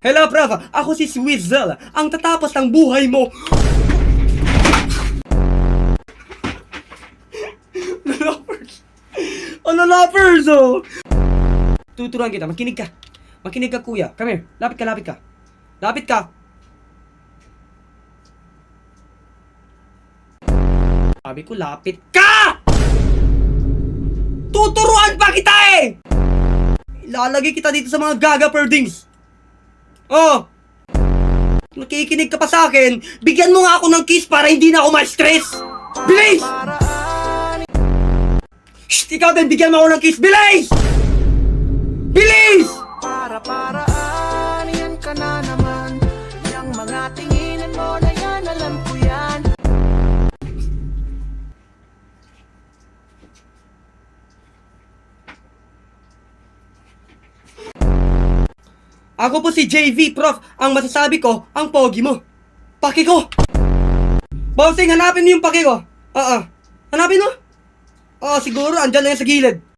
Hello, prof. Ako si Swizzle. Ang tatapos ng buhay mo. Lalapers. Ano lalapers, oh? Tuturuan kita. Makinig ka. Makinig ka, kuya. Come here. Lapit ka, lapit ka. Lapit ka. Sabi ko, lapit ka! Tuturuan pa kita eh! Ilalagay kita dito sa mga gaga perdings. Oh! Nakikinig ka pa sa akin, bigyan mo nga ako ng kiss para hindi na ako ma-stress! Bilis! Shh! Ikaw din, bigyan mo ako ng kiss! Bilis! Bilis! Para-paraan, yan ka na naman. Yang mga tinginan mo na yan, alam ko yan. Ako po si JV, prof. Ang masasabi ko, ang pogi mo. Paki ko! Bossing, hanapin mo yung paki ko. Hanapin mo? Siguro, andyan lang yan sa gilid.